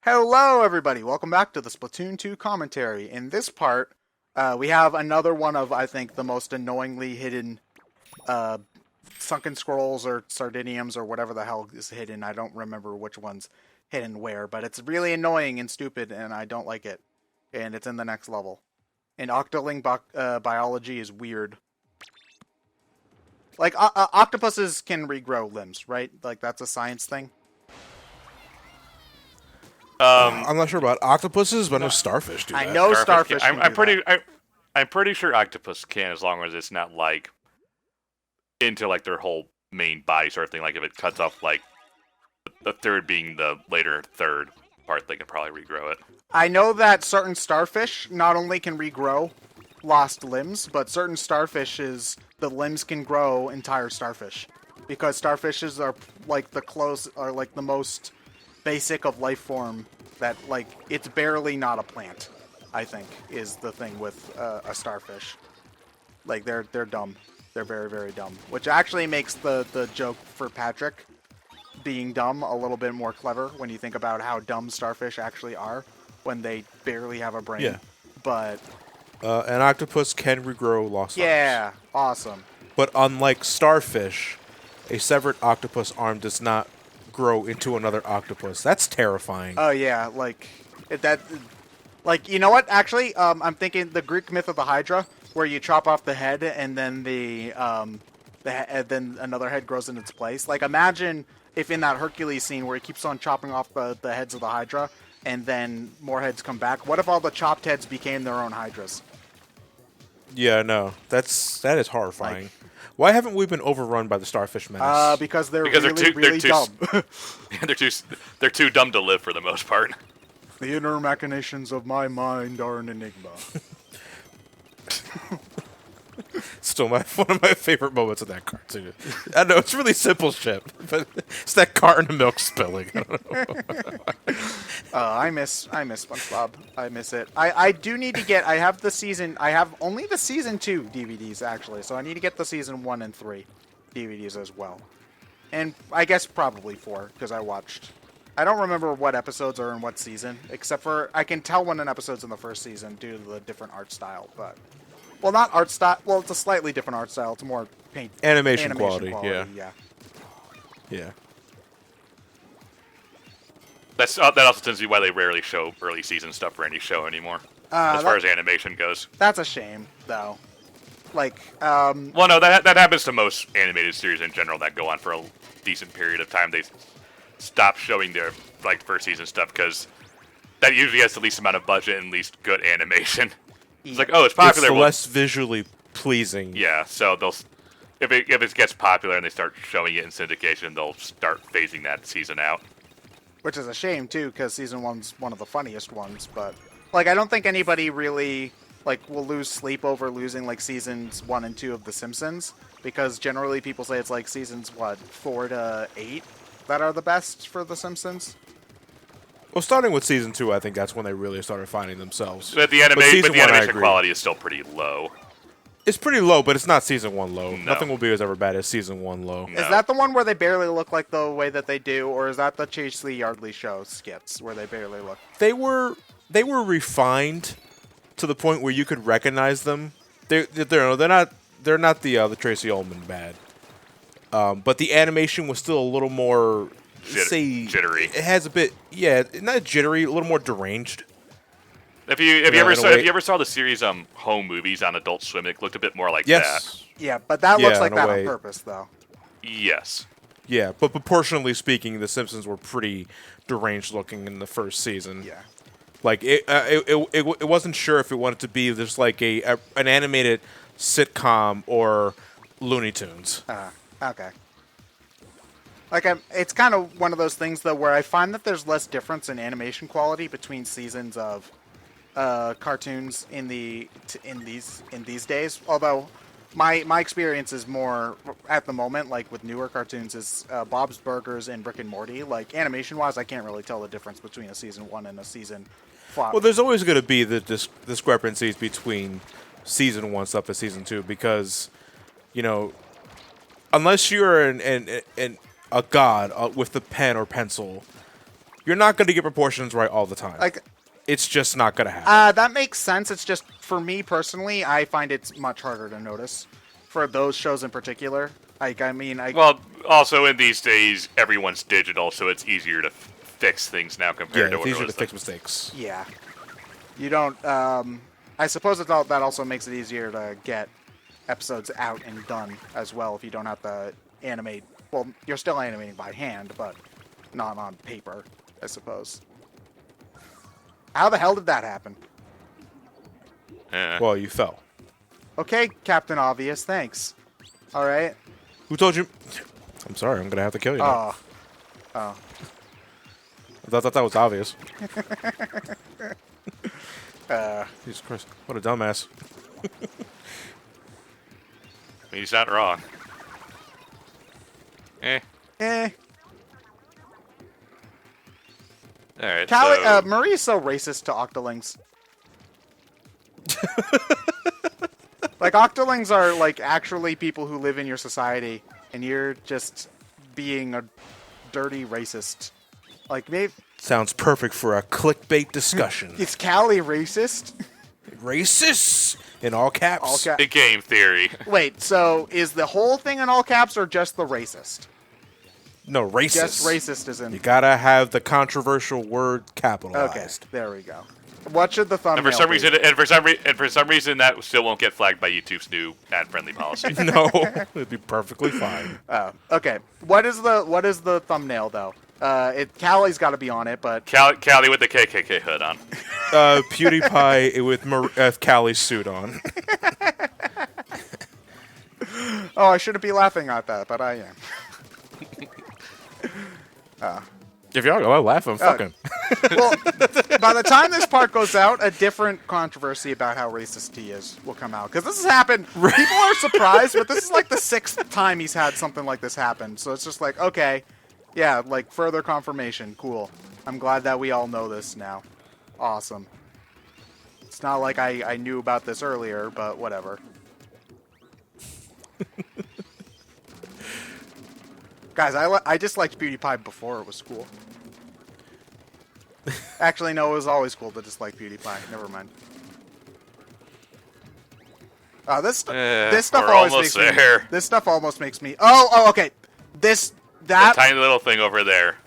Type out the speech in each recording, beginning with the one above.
Hello, everybody. Welcome back to the Splatoon 2 commentary. In this part, we have another one of, I think, the most annoyingly hidden uh, sunken scrolls or sardiniums or whatever the hell is hidden. I don't remember which one's hidden where, but it's really annoying and stupid, and I don't like it. And it's in the next level. And octoling biology is weird. Like, octopuses can regrow limbs, right? Like, that's a science thing. I'm not sure about octopuses, but I know starfish do that. I know starfish can do that. I'm pretty sure octopus can, as long as it's not like into like their whole main body sort of thing. Like if it cuts off like the third being the later third part, they can probably regrow it. I know that certain starfish not only can regrow lost limbs, but certain starfishes, the limbs can grow entire starfish. Because starfishes are like the most basic of life form that, like, it's barely not a plant, I think, is the thing with a starfish. Like, they're dumb. They're very, very dumb. Which actually makes the joke for Patrick being dumb a little bit more clever when you think about how dumb starfish actually are when they barely have a brain. Yeah. But an octopus can regrow lost arms. yeah, awesome. But unlike starfish, a severed octopus arm does not grow into another octopus. That's terrifying. Oh yeah, like you know what? Actually, I'm thinking the Greek myth of the Hydra, where you chop off the head and then then another head grows in its place. Like, imagine if in that Hercules scene where he keeps on chopping off the heads of the Hydra and then more heads come back. What if all the chopped heads became their own Hydras? Yeah, no, that is horrifying. Why haven't we been overrun by the starfish menace? Because they're really dumb. They're too dumb to live for the most part. The inner machinations of my mind are an enigma. Still one of my favorite moments of that cartoon. I know, it's really simple shit, but it's that carton of milk spilling. I don't know. I miss SpongeBob. I miss it. I do need to get. I have only the season 2 DVDs actually, so I need to get the season 1 and 3 DVDs as well, and I guess probably 4 because I watched. I don't remember what episodes are in what season, except for I can tell when an episode's in the first season due to the different art style, but. Well, not art style. Well, it's a slightly different art style. It's more animation quality. Yeah. That also tends to be why they rarely show early season stuff for any show anymore, as far as animation goes. That's a shame, though. Like, well, no, that happens to most animated series in general that go on for a decent period of time. They stop showing their first season stuff because that usually has the least amount of budget and least good animation. It's like, oh, it's popular. It's less visually pleasing. Yeah, so they'll if it gets popular and they start showing it in syndication, they'll start phasing that season out. Which is a shame too, because season 1's one of the funniest ones. But I don't think anybody really will lose sleep over losing seasons 1 and 2 of The Simpsons, because generally people say it's seasons 4 to 8 that are the best for The Simpsons. Well, starting with season 2, I think that's when they really started finding themselves. But the animation quality is still pretty low. It's pretty low, but it's not season 1 low. No. Nothing will be as ever bad as season 1 low. No. Is that the one where they barely look like the way that they do, or is that the Chase Lee Yardley show skits where they barely look? They were refined to the point where you could recognize them. They're not the Tracy Ullman bad. But the animation was still a little more jittery. It has a bit, not jittery, a little more deranged. If you ever saw the series Home Movies on Adult Swim, it looked a bit more like that. Yeah, but that looks like that on purpose, though. Yes. Yeah, but proportionally speaking, The Simpsons were pretty deranged looking in the first season. Yeah. It wasn't sure if it wanted to be just an animated sitcom or Looney Tunes. Okay. It's kind of one of those things, though, where I find that there's less difference in animation quality between seasons of cartoons in these days. Although my experience is more at the moment, with newer cartoons, is Bob's Burgers and Rick and Morty. Animation wise, I can't really tell the difference between a season 1 and a season 5. Well, there's always going to be the discrepancies between season 1 stuff and season 2 because, unless you're a god with the pen or pencil, You're not going to get proportions right all the time. Like, it's just not going to happen. that makes sense. It's just, for me personally, I find it's much harder to notice for those shows in particular. Like, I mean, Well, also in these days, everyone's digital, so it's easier to fix things now compared to it's what easier it was to fix mistakes. yeah. You don't, I suppose that also makes it easier to get episodes out and done as well if you don't have to animate. Well, you're still animating by hand, but not on paper, I suppose. How the hell did that happen? Yeah. Well, you fell. Okay, Captain Obvious, thanks. All right. Who told you? I'm sorry, I'm going to have to kill you now. Oh. I thought that was obvious. Uh, Jesus Christ, what a dumbass. He's not wrong. eh. Alright, Callie, so... Marie is so racist to Octolings. Like, Octolings are, like, actually people who live in your society, and you're just being a dirty racist. Like, maybe... Sounds perfect for a clickbait discussion. Is Callie racist? Racist! In all caps. All caps. Big game theory. Wait, so is the whole thing in all caps or just the racist? No, racist. Just racist is in... You gotta have the controversial word capitalized. Okay, there we go. What should the thumbnail And for some be? reason, for some reason, that still won't get flagged by YouTube's new ad-friendly policy. No, it'd be perfectly fine. Oh, okay. What is the thumbnail though? Callie's got to be on it, but Callie with the KKK hood on. PewDiePie with Callie's suit on. oh, I shouldn't be laughing at that, but I am. If y'all go laugh, I'm fucking. Well, by the time this part goes out, a different controversy about how racist he is will come out. Because this has happened. People are surprised, but this is like the 6th time he's had something like this happen. So it's just like, okay, yeah, like further confirmation. Cool. I'm glad that we all know this now. Awesome. It's not like I knew about this earlier, but whatever. Guys, I disliked PewDiePie before it was cool. Actually, no, it was always cool to dislike PewDiePie. Never mind. This stuff always makes me. This stuff almost makes me. Oh, okay. That tiny little thing over there.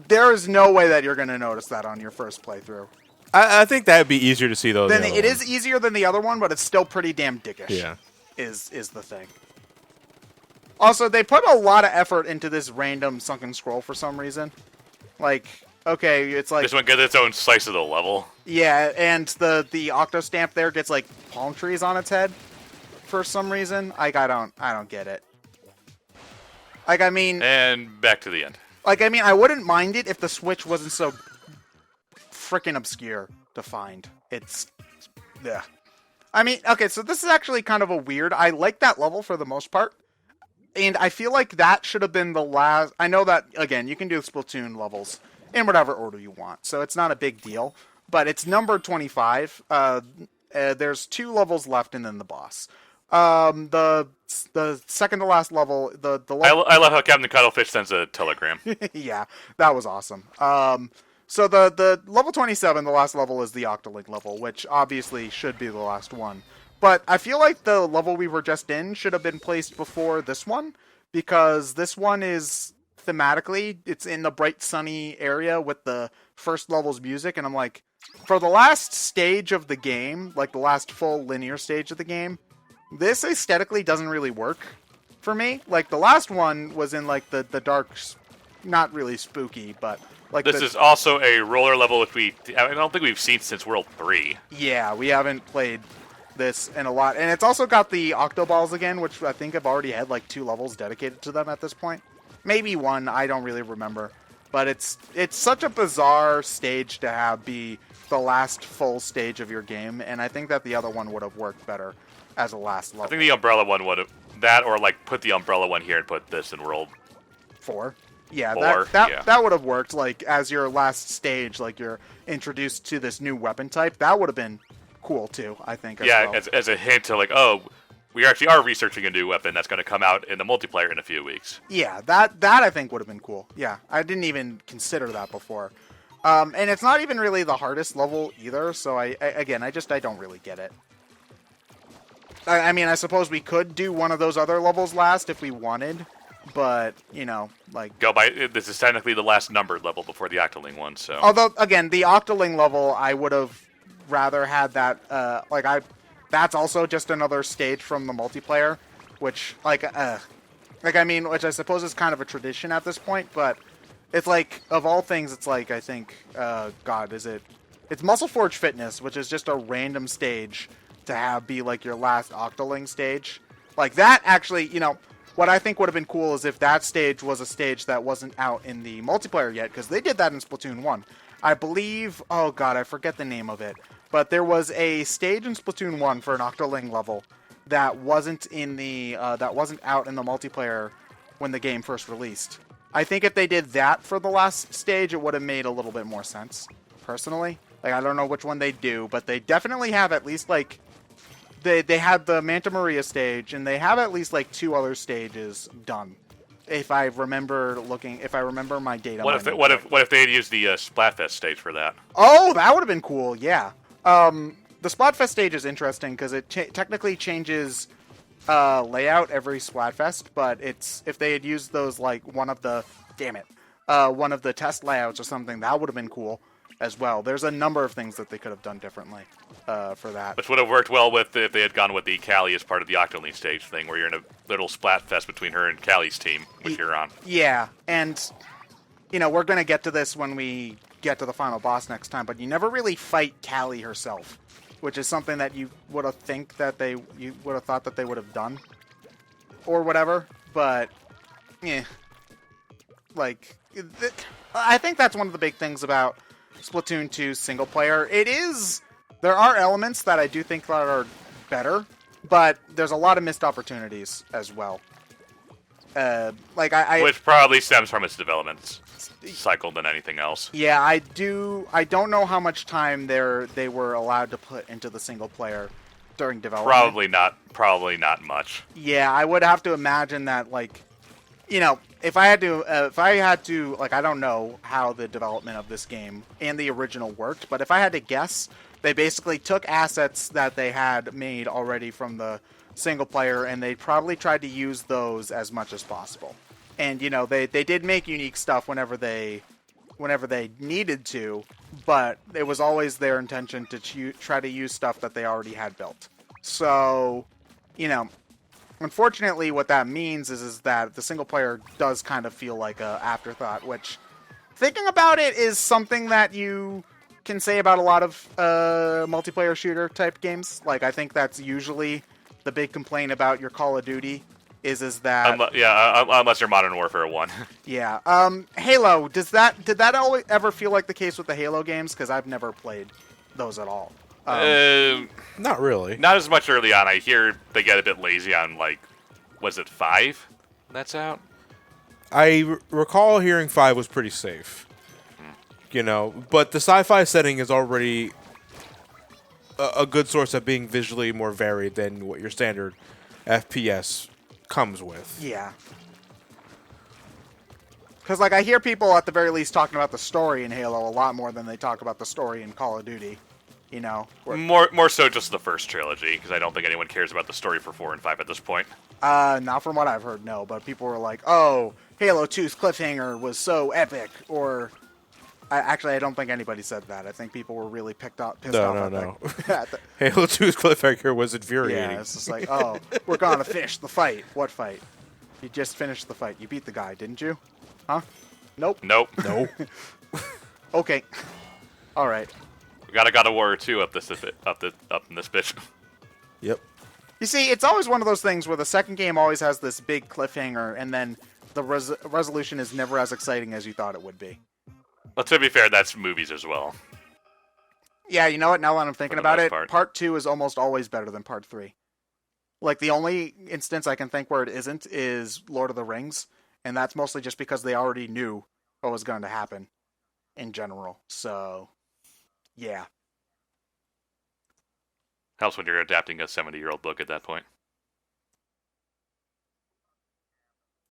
There is no way that you're going to notice that on your first playthrough. I think that'd be easier to see though. Then it is easier than the other one, but it's still pretty damn dickish. Yeah, is the thing. Also, they put a lot of effort into this random sunken scroll for some reason. Like, okay, it's like... This one gets its own slice of the level. Yeah, and the octo stamp there gets, like, palm trees on its head for some reason. Like, I don't get it. Like, I mean... And back to the end. Like, I mean, I wouldn't mind it if the Switch wasn't so frickin' obscure to find. It's... Yeah. I mean, okay, so this is actually kind of a weird... I like that level for the most part. And I feel like that should have been the last... I know that, again, you can do Splatoon levels in whatever order you want, so it's not a big deal. But it's number 25. There's 2 levels left and then the boss. The second to last level... the level... I love how Captain Cuttlefish sends a telegram. Yeah, that was awesome. So the level 27, the last level, is the Octolink level, which obviously should be the last one. But I feel like the level we were just in should have been placed before this one, because this one is thematically, it's in the bright sunny area with the first level's music, and I'm like, for the last stage of the game, like the last full linear stage of the game, this aesthetically doesn't really work for me. Like the last one was in like the dark, not really spooky, but like this is also a roller level which I don't think we've seen since World 3. Yeah, we haven't played this in a lot, and it's also got the Octoballs again, which I think have already had like 2 levels dedicated to them at this point. Maybe 1, I don't really remember. But it's such a bizarre stage to have be the last full stage of your game, and I think that the other one would have worked better as a last level. I think the Umbrella one would have that, or like put the Umbrella one here and put this in World 4. Yeah, 4, that would have worked. Like as your last stage, like you're introduced to this new weapon type. That would have been cool too, I think. As a hint to like, oh, we actually are researching a new weapon that's going to come out in the multiplayer in a few weeks. Yeah, that I think would have been cool. Yeah, I didn't even consider that before. And it's not even really the hardest level either, so I don't really get it. I mean, I suppose we could do one of those other levels last if we wanted, but, you know, like... This is technically the last numbered level before the Octoling one, so... Although, again, the Octoling level, I would have rather had that, that's also just another stage from the multiplayer, which, which I suppose is kind of a tradition at this point, but it's like, of all things, it's like, I think, it's Muscle Forge Fitness, which is just a random stage to have be like your last Octoling stage. Like that actually, you know, what I think would have been cool is if that stage was a stage that wasn't out in the multiplayer yet, because they did that in Splatoon 1. I believe, oh god, I forget the name of it, but there was a stage in Splatoon 1 for an Octoling level that wasn't in the, that wasn't out in the multiplayer when the game first released. I think if they did that for the last stage, it would have made a little bit more sense, personally. Like, I don't know which one they do, but they definitely have at least, like, they had the Manta Maria stage, and they have at least, like, 2 other stages done. If I remember my data. What if they had used the Splatfest stage for that? Oh, that would have been cool, yeah. The Splatfest stage is interesting, because it technically changes layout every Splatfest, but if they had used those, like, one of the test layouts or something, that would have been cool as well. There's a number of things that they could have done differently for that. Which would have worked well with if they had gone with the Callie as part of the Octoling stage thing, where you're in a little Splatfest between her and Callie's team, which you're on. Yeah, and, you know, we're going to get to this when we get to the final boss next time, but you never really fight Callie herself, which is something that you would have thought that they would have done, or whatever, but, yeah. Like, I think that's one of the big things about Splatoon 2 single player. There are elements that I do think that are better, but there's a lot of missed opportunities as well. Which probably stems from its development cycle than anything else. Yeah, I don't know how much time they were allowed to put into the single player during development. Probably not much. Yeah, I would have to imagine that, like, you know, if I had to, like, I don't know how the development of this game and the original worked, but if I had to guess, they basically took assets that they had made already from the single player, and they probably tried to use those as much as possible. And, you know, they did make unique stuff whenever they needed to, but it was always their intention to try to use stuff that they already had built. So, you know, unfortunately, what that means is that the single player does kind of feel like a afterthought, which, thinking about it, is something that you can say about a lot of multiplayer shooter type games. Like, I think that's usually the big complaint about your Call of Duty is that unless you're Modern Warfare 1. Yeah. Halo, did that always ever feel like the case with the Halo games? Because I've never played those at all. Not really. Not as much early on. I hear they get a bit lazy on, like, was it 5 that's out? I recall hearing 5 was pretty safe. You know, but the sci-fi setting is already a good source of being visually more varied than what your standard FPS comes with. Yeah. Because, like, I hear people at the very least talking about the story in Halo a lot more than they talk about the story in Call of Duty. You know? More so just the first trilogy, because I don't think anyone cares about the story for 4 and 5 at this point. Not from what I've heard, no. But people were like, oh, Halo 2's cliffhanger was so epic, or... I don't think anybody said that. I think people were really pissed off. No. Halo 2's cliffhanger was infuriating. Yeah, it's just like, oh, we're gonna finish the fight. What fight? You just finished the fight. You beat the guy, didn't you? Huh? Nope. Nope. Okay. All right. We got a God of War 2 up in this bitch. Yep. You see, it's always one of those things where the second game always has this big cliffhanger, and then the resolution is never as exciting as you thought it would be. Well, to be fair, that's movies as well. Yeah, you know what? Now that I'm thinking about it, Part 2 is almost always better than Part 3. Like, the only instance I can think where it isn't is Lord of the Rings, and that's mostly just because they already knew what was going to happen in general. So, yeah. Helps when you're adapting a 70-year-old book at that point.